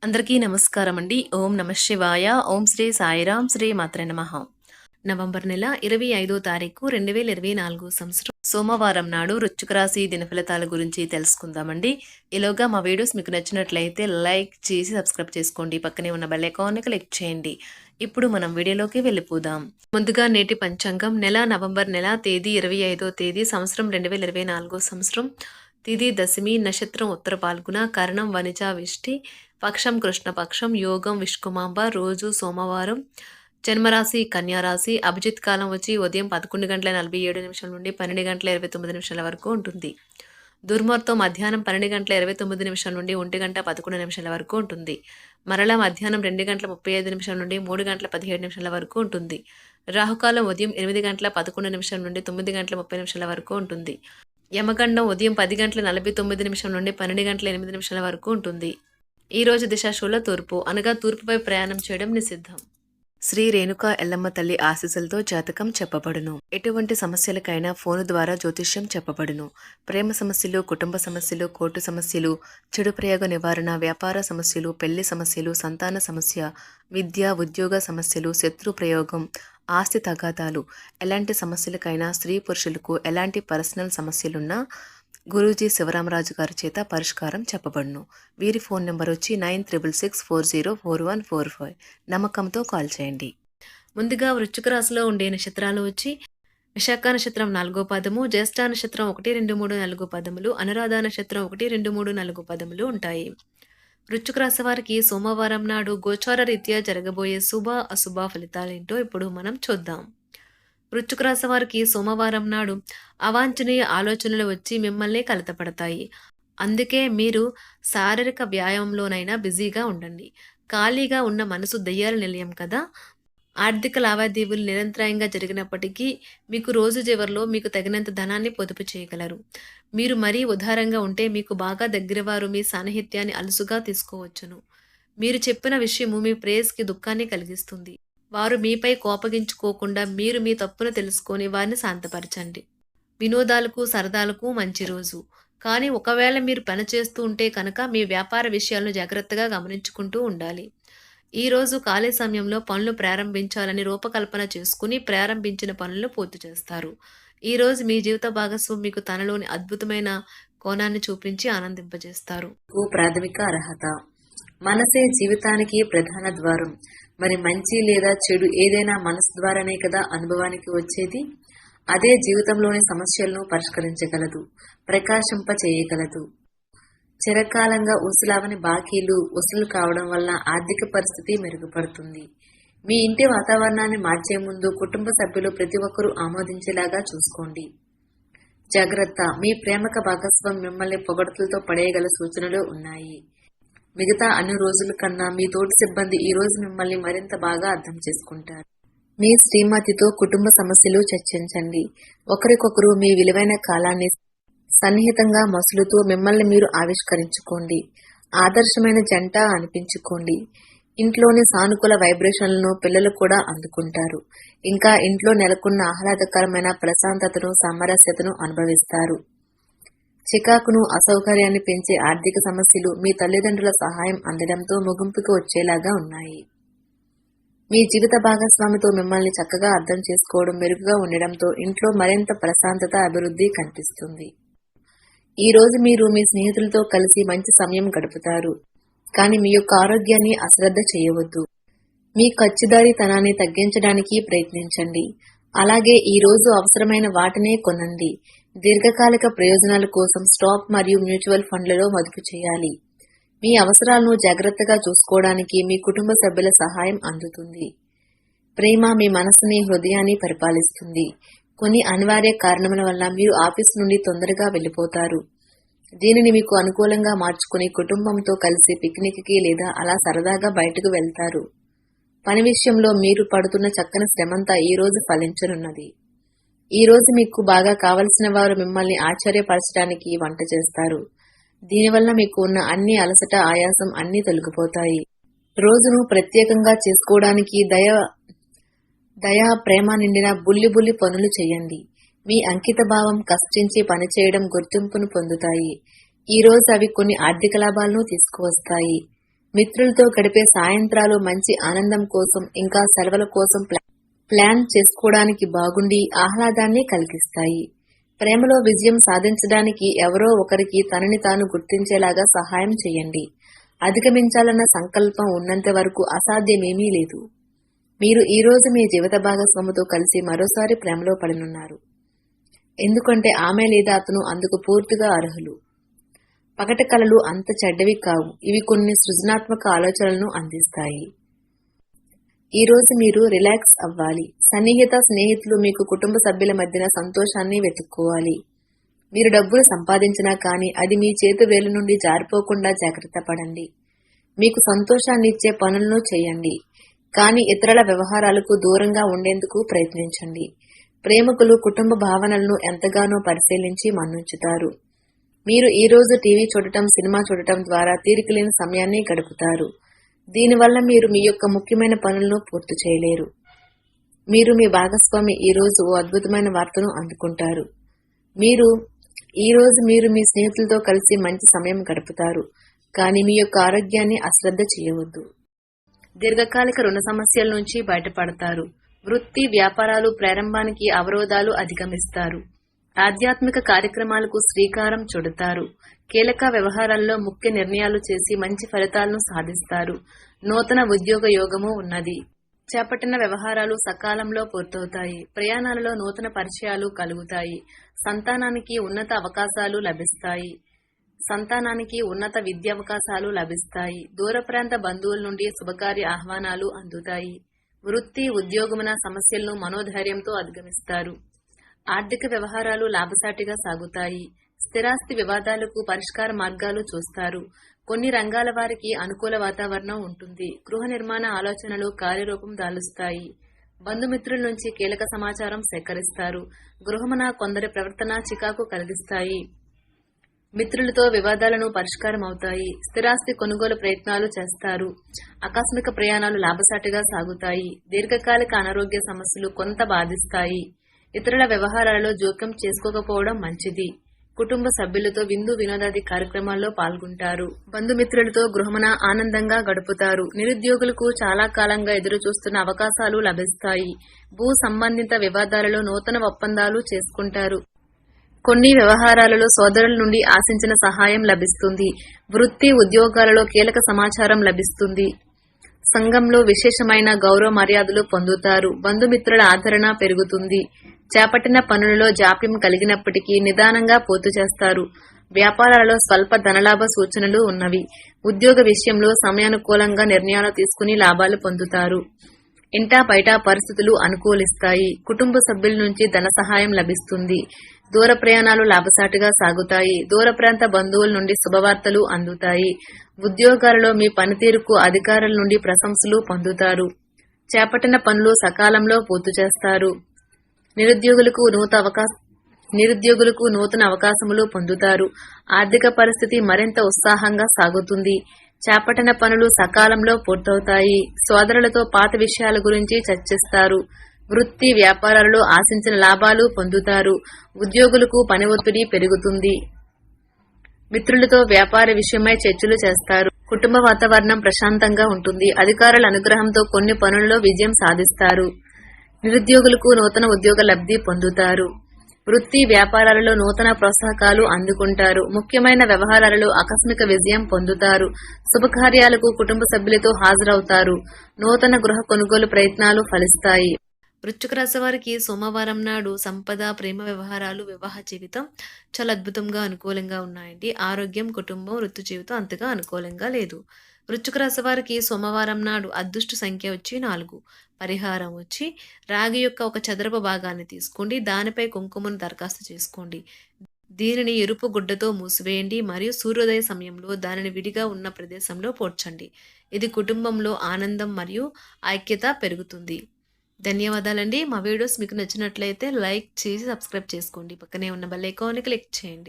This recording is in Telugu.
అందరికీ నమస్కారం అండి. ఓం నమః శివాయ. ఓం శ్రీ సాయిరాం శ్రీ మాత్రే నమః. నవంబర్ నెల 25వ తారీఖు 2024 సంవత్సరం సోమవారం నాడు వృశ్చిక రాశి దినఫలితాల గురించి తెలుసుకుందామండి. ఈలోగా మా వీడియోస్ మీకు నచ్చినట్లయితే లైక్ చేసి సబ్స్క్రైబ్ చేసుకోండి. పక్కనే ఉన్న బెల్ ఐకాన్ని క్లిక్ చేయండి. ఇప్పుడు మనం వీడియోలోకి వెళ్ళిపోదాం. ముందుగా నేటి పంచాంగం నవంబర్ నెల తేదీ 25వ తేదీ సంవత్సరం 2024 సంవత్సరం తిథి దశమి, నక్షత్రం ఉత్తర పాల్గొన, కరణం వనిజ విష్టి, పక్షం కృష్ణపక్షం, యోగం విష్కుమాంబ, రోజు సోమవారం, జన్మరాశి కన్యారాశి, అభిజిత్ కాలం వచ్చి ఉదయం 11:47 నుండి 12:29 వరకు ఉంటుంది. దుర్ముహూర్తం మధ్యాహ్నం 12:29 నుండి 1:11 వరకు ఉంటుంది. మరలా మధ్యాహ్నం 2:35 నుండి 3:17 వరకు ఉంటుంది. రాహుకాలం ఉదయం 8:11 నుండి 9:30 వరకు ఉంటుంది. యమగండం ఉదయం 10:49 నుండి 12:08 వరకు ఉంటుంది. ఈ రోజు దిశాశూల తూర్పు, అనగా తూర్పుపై ప్రయాణం చేయడం నిషిద్ధం. శ్రీ రేణుకా ఎల్లమ్మ తల్లి ఆశీస్సులతో జాతకం చెప్పబడును. ఎటువంటి సమస్యలకైనా ఫోను ద్వారా జ్యోతిష్యం చెప్పబడును. ప్రేమ సమస్యలు, కుటుంబ సమస్యలు, కోర్టు సమస్యలు, చెడు ప్రయోగ నివారణ, వ్యాపార సమస్యలు, పెళ్లి సమస్యలు, సంతాన సమస్య, విద్య ఉద్యోగ సమస్యలు, శత్రు ప్రయోగం, ఆస్తి తగాదాలు, ఎలాంటి సమస్యలకైనా స్త్రీ పురుషులకు ఎలాంటి పర్సనల్ సమస్యలున్నా గురూజీ శివరామరాజు గారి చేత పరిష్కారం చెప్పబడును. వీరి ఫోన్ నెంబర్ వచ్చి 9366404145. నమ్మకంతో కాల్ చేయండి. ముందుగా వృశ్చిక రాశిలో ఉండే నక్షత్రాలు వచ్చి విశాఖ నక్షత్రం 4వ పాదము, జ్యేష్ఠ నక్షత్రం 1, 2, 3, 4 పదములు, అనురాధ నక్షత్రం 1, 2, 3, 4 పదములు ఉంటాయి. వృశ్చిక రాశి వారికి సోమవారం నాడు గోచార రీత్యా జరగబోయే శుభ అశుభ ఫలితాలేంటో ఇప్పుడు మనం చూద్దాం. వృశ్చిక రాశి వారికి సోమవారం నాడు అవాంఛనీయ ఆలోచనలు వచ్చి మిమ్మల్ని కలతపడతాయి. అందుకే మీరు శారీరక వ్యాయామంలోనైనా బిజీగా ఉండండి. ఖాళీగా ఉన్న మనసు దయ్యాల నిలయం కదా. ఆర్థిక లావాదేవీలు నిరంతరాయంగా జరిగినప్పటికీ మీకు రోజు చివరిలో మీకు తగినంత ధనాన్ని పొదుపు చేయగలరు. మీరు మరీ ఉదారంగా ఉంటే మీకు బాగా దగ్గరవారు మీ సాన్నిహిత్యాన్ని అలుసుగా తీసుకోవచ్చును. మీరు చెప్పిన విషయము మీ ప్రేయస్కి దుఃఖాన్ని కలిగిస్తుంది. వారు మీపై కోపగించుకోకుండా మీరు మీ తప్పును తెలుసుకొని వారిని శాంతపరచండి. వినోదాలకు సరదాలకు మంచి రోజు. కానీ ఒకవేళ మీరు పని చేస్తూ ఉంటే కనుక మీ వ్యాపార విషయాలను జాగ్రత్తగా గమనించుకుంటూ ఉండాలి. ఈ రోజు ఖాళీ సమయంలో పనులు ప్రారంభించాలని రూపకల్పన చేసుకుని ప్రారంభించిన పనులను పూర్తి చేస్తారు. ఈ రోజు మీ జీవిత భాగస్వామి మీకు తనలోని అద్భుతమైన కోణాన్ని చూపించి ఆనందింపజేస్తారు. ప్రాథమిక అర్హత మనసే జీవితానికి ప్రధాన ద్వారం. మరి మంచి లేదా చెడు ఏదైనా మనసు ద్వారానే కదా అనుభవానికి వచ్చేది. అదే జీవితంలోని సమస్యలను పరిష్కరించగలదు, ప్రకాశింప చేయగలదు. చిరకాలంగా ఊసులావని బాకీలు వసూలు కావడం వల్ల ఆర్థిక పరిస్థితి మెరుగుపడుతుంది. మీ ఇంటి వాతావరణాన్ని మార్చే ముందు కుటుంబ సభ్యులు ప్రతి ఒక్కరూ ఆమోదించేలాగా చూసుకోండి. జాగ్రత్త, మీ ప్రేమక భాగస్వామి మిమ్మల్ని పొగడతలతో పడేయగల సూచనలు ఉన్నాయి. మిగతా అన్ని రోజుల కన్నా మీ తోటి సిబ్బంది ఈ రోజు మిమ్మల్ని మరింత బాగా అర్థం చేసుకుంటారు. మీ శ్రీమతితో కుటుంబ సమస్యలు చర్చించండి. ఒకరికొకరు మీ విలువైన కాలాన్ని సన్నిహితంగా మసులుతూ మిమ్మల్ని మీరు ఆవిష్కరించుకోండి. ఆదర్శమైన జంట అనిపించుకోండి. ఇంట్లోని సానుకూల వైబ్రేషన్లను పిల్లలు కూడా అందుకుంటారు. ఇంకా ఇంట్లో నెలకొన్న ఆహ్లాదకరమైన ప్రశాంతతను, సామరస్యతను అనుభవిస్తారు. చికాకును, అసౌకర్యాన్ని పెంచే ఆర్థిక సమస్యలు మీ తల్లిదండ్రుల సహాయం అందడంతో ముగింపుకు వచ్చేలాగా ఉన్నాయి. మీ జీవిత భాగస్వామితో మిమ్మల్ని చక్కగా అర్థం చేసుకోవడం మెరుగుగా ఉండడంతో ఇంట్లో మరింత ప్రశాంతత, అభివృద్ధి కనిపిస్తుంది. ఈ రోజు మీరు మీ స్నేహితులతో కలిసి మంచి సమయం గడుపుతారు. కానీ మీ యొక్క ఆరోగ్యాన్ని అశ్రద్ధ చేయవద్దు. మీ ఖర్చుదారీతనాన్ని తగ్గించడానికి ప్రయత్నించండి. అలాగే ఈ రోజు అవసరమైన వాటినే కొనండి. దీర్ఘకాలిక ప్రయోజనాల కోసం స్టాక్ మరియు మ్యూచువల్ ఫండ్లలో మదుపు చేయాలి. మీ అవసరాలను జాగ్రత్తగా చూసుకోవడానికి మీ కుటుంబ సభ్యుల సహాయం అందుతుంది. ప్రేమ మీ మనసుని, హృదయాన్ని పరిపాలిస్తుంది. కొన్ని అనివార్య కారణముల వల్ల మీరు ఆఫీసు నుండి తొందరగా వెళ్ళిపోతారు. దీనిని మీకు అనుకూలంగా మార్చుకుని కుటుంబంతో కలిసి పిక్నిక్కి లేదా అలా సరదాగా బయటకు వెళ్తారు. పని విషయంలో మీరు పడుతున్న చక్కని శ్రమంతా ఈ రోజు ఫలించనున్నది. ఈ రోజు మీకు బాగా కావలసిన వారు మిమ్మల్ని ఆశ్చర్యపరచడానికి వంట చేస్తారు. దీనివల్ల మీకు ఉన్న అన్ని అలసట, ఆయాసం అన్నీ తొలగిపోతాయి. రోజును ప్రత్యేకంగా చేసుకోవడానికి దయ, ప్రేమ నిండిన బుల్లి బుల్లి పనులు చేయండి. మీ అంకిత భావం, కష్టించి పనిచేయడం గుర్తింపును పొందుతాయి. ఈ రోజు అవి కొన్ని ఆర్థిక లాభాలను తీసుకువస్తాయి. మిత్రులతో గడిపే సాయంత్రాలు మంచి ఆనందం కోసం ఇంకా సెలవుల కోసం ప్లాన్ చేసుకోవడానికి బాగుండి ఆహ్లాదాన్ని కలిగిస్తాయి. ప్రేమలో విజయం సాధించడానికి ఎవరో ఒకరికి తనని తాను గుర్తించేలాగా సహాయం చేయండి. అధిగమించాలన్న సంకల్పం ఉన్నంత వరకు అసాధ్యమేమీ లేదు. మీరు ఈ రోజు మీ జీవిత భాగస్వామితో కలిసి మరోసారి ప్రేమలో పడనున్నారు. ఎందుకంటే ఆమె లేదా అతను అందుకు పూర్తిగా అర్హులు. పగటి కలలు అంత చెడ్డవి కావు. ఇవి కొన్ని సృజనాత్మక ఆలోచనలను అందిస్తాయి. ఈ రోజు మీరు రిలాక్స్ అవ్వాలి. సన్నిహిత స్నేహితులు మీకు కుటుంబ సభ్యుల మధ్యన సంతోషాన్ని వెతుక్కోవాలి. మీరు డబ్బులు సంపాదించినా కానీ అది మీ చేతి వేలు నుండి జారిపోకుండా జాగ్రత్త పడండి. మీకు సంతోషాన్ని ఇచ్చే పనులను చేయండి, కానీ ఇతరుల వ్యవహారాలకు దూరంగా ఉండేందుకు ప్రయత్నించండి. ప్రేమికులు కుటుంబ భావనలను ఎంతగానో పరిశీలించి మన్నుంచుతారు. మీరు ఈ రోజు టీవీ చూడటం, సినిమా చూడటం ద్వారా తీరికలేని సమయాన్ని గడుపుతారు. దీనివల్ల మీరు మీ యొక్క ముఖ్యమైన పనులను పూర్తి చేయలేరు. మీరు మీ భాగస్వామి ఈ రోజు ఓ అద్భుతమైన వార్తను అందుకుంటారు. ఈ రోజు మీరు మీ స్నేహితులతో కలిసి మంచి సమయం గడుపుతారు, కానీ మీ యొక్క ఆరోగ్యాన్ని అశ్రద్ధ చేయవద్దు. దీర్ఘకాలిక రుణ సమస్యల నుంచి బయటపడతారు. వృత్తి వ్యాపారాలు ప్రారంభానికి అవరోధాలు అధిగమిస్తారు. ఆధ్యాత్మిక కార్యక్రమాలకు శ్రీకారం చుడతారు. కీలక వ్యవహారాల్లో ముఖ్య నిర్ణయాలు చేసి మంచి ఫలితాలను సాధిస్తారు. నూతన ఉద్యోగ యోగము ఉన్నది. చేపట్టిన వ్యవహారాలు సకాలంలో పూర్తవుతాయి. ప్రయాణాలలో నూతన పరిచయాలు కలుగుతాయి. సంతానానికి ఉన్నత విద్యావకాశాలు లభిస్తాయి. దూర ప్రాంత బంధువుల నుండి శుభకార్య ఆహ్వానాలు అందుతాయి. వృత్తి ఉద్యోగమున సమస్యలను మనోధైర్యంతో అధిగమిస్తారు. ఆర్థిక వ్యవహారాలు లాభసాటిగా సాగుతాయి. స్థిరాస్తి వివాదాలకు పరిష్కార మార్గాలు చూస్తారు. కొన్ని రంగాల వారికి అనుకూల వాతావరణం ఉంటుంది. గృహ నిర్మాణ ఆలోచనలు కార్యరూపం దాలుస్తాయి. బంధుమిత్రుల నుంచి కీలక సమాచారం సేకరిస్తారు. గృహమున కొందరి ప్రవర్తన చికాకు కలిగిస్తాయి. మిత్రులతో వివాదాలను పరిష్కారం అవుతాయి. స్థిరాస్తి కొనుగోలు ప్రయత్నాలు చేస్తారు. ఆకస్మిక ప్రయాణాలు లాభసాటిగా సాగుతాయి. దీర్ఘకాలిక అనారోగ్య సమస్యలు కొంత బాధిస్తాయి. ఇతరుల వ్యవహారాలలో జోక్యం చేసుకోకపోవడం మంచిది. కుటుంబ సభ్యులతో విందు వినోదాది కార్యక్రమాల్లో పాల్గొంటారు. బంధుమిత్రులతో గృహమున ఆనందంగా గడుపుతారు. నిరుద్యోగులకు చాలా కాలంగా ఎదురు చూస్తున్న అవకాశాలు లభిస్తాయి. భూ సంబంధిత వివాదాలలో నూతన ఒప్పందాలు చేసుకుంటారు. కొన్ని వ్యవహారాలలో సోదరుల నుండి ఆశించిన సహాయం లభిస్తుంది. వృత్తి ఉద్యోగాలలో కీలక సమాచారం లభిస్తుంది. సంఘంలో విశేషమైన గౌరవ మర్యాదలు పొందుతారు. బంధుమిత్రుల ఆదరణ పెరుగుతుంది. చేపట్టిన పనులలో జాప్యం కలిగినప్పటికీ నిదానంగా పూర్తి చేస్తారు. వ్యాపారాలలో స్వల్ప ధనలాభ సూచనలు ఉన్నవి. ఉద్యోగ విషయంలో సమయానుకూలంగా నిర్ణయాలు తీసుకుని లాభాలు పొందుతారు. ఇంటా బయట పరిస్థితులు అనుకూలిస్తాయి. కుటుంబ సభ్యుల నుంచి ధన సహాయం లభిస్తుంది. దూర ప్రయాణాలు లాభసాటిగా సాగుతాయి. దూర ప్రాంత బంధువుల నుండి శుభవార్తలు అందుతాయి. ఉద్యోగాలలో మీ పనితీరుకు అధికారుల నుండి ప్రశంసలు పొందుతారు. చేపట్టిన పనులు సకాలంలో పూర్తి చేస్తారు. నిరుద్యోగులకు నూతన అవకాశములు పొందుతారు. ఆర్థిక పరిస్థితి మరింత ఉత్సాహంగా సాగుతుంది. చేపట్టిన పనులు సకాలంలో పూర్తవుతాయి. సోదరులతో పాత విషయాల గురించి చర్చిస్తారు. వృత్తి వ్యాపారాలలో ఆశించిన లాభాలు పొందుతారు. ఉద్యోగులకు పని ఒత్తిడి పెరుగుతుంది. మిత్రులతో వ్యాపార విషయమై చర్చలు చేస్తారు. కుటుంబ వాతావరణం ప్రశాంతంగా ఉంటుంది. అధికారుల అనుగ్రహంతో కొన్ని పనులలో విజయం సాధిస్తారు. నిరుద్యోగులకు నూతన ఉద్యోగ లబ్ధి పొందుతారు. వృత్తి వ్యాపారాలలో నూతన ప్రోత్సాహకాలు అందుకుంటారు. ముఖ్యమైన వ్యవహారాలలో ఆకస్మిక విజయం పొందుతారు. శుభకార్యాలకు కుటుంబ సభ్యులతో హాజరవుతారు. నూతన గృహ కొనుగోలు ప్రయత్నాలు ఫలిస్తాయి. వృశ్చిక రాశి వారికి సోమవారం నాడు సంపద, ప్రేమ వ్యవహారాలు, వివాహ జీవితం చాలా అద్భుతంగా అనుకూలంగా ఉన్నాయండి. ఆరోగ్యం, కుటుంబం, వృత్తి జీవితం అంతగా అనుకూలంగా లేదు. వృశ్చిక రాశి వారికి సోమవారం నాడు అదృష్ట సంఖ్య వచ్చి 4. పరిహారం వచ్చి రాగి యొక్క ఒక చదరపు భాగాన్ని తీసుకోండి. దానిపై కుంకుమను దరఖాస్తు చేసుకోండి. దీనిని ఎరుపు గుడ్డతో మూసివేయండి మరియు సూర్యోదయ సమయంలో దానిని విడిగా ఉన్న ప్రదేశంలో పోడ్చండి. ఇది కుటుంబంలో ఆనందం మరియు ఐక్యత పెరుగుతుంది. ధన్యవాదాలండి. మా వీడియోస్ మీకు నచ్చినట్లయితే లైక్ చేసి సబ్స్క్రైబ్ చేసుకోండి. పక్కనే ఉన్న బెల్ ఐకాన్ని క్లిక్ చేయండి.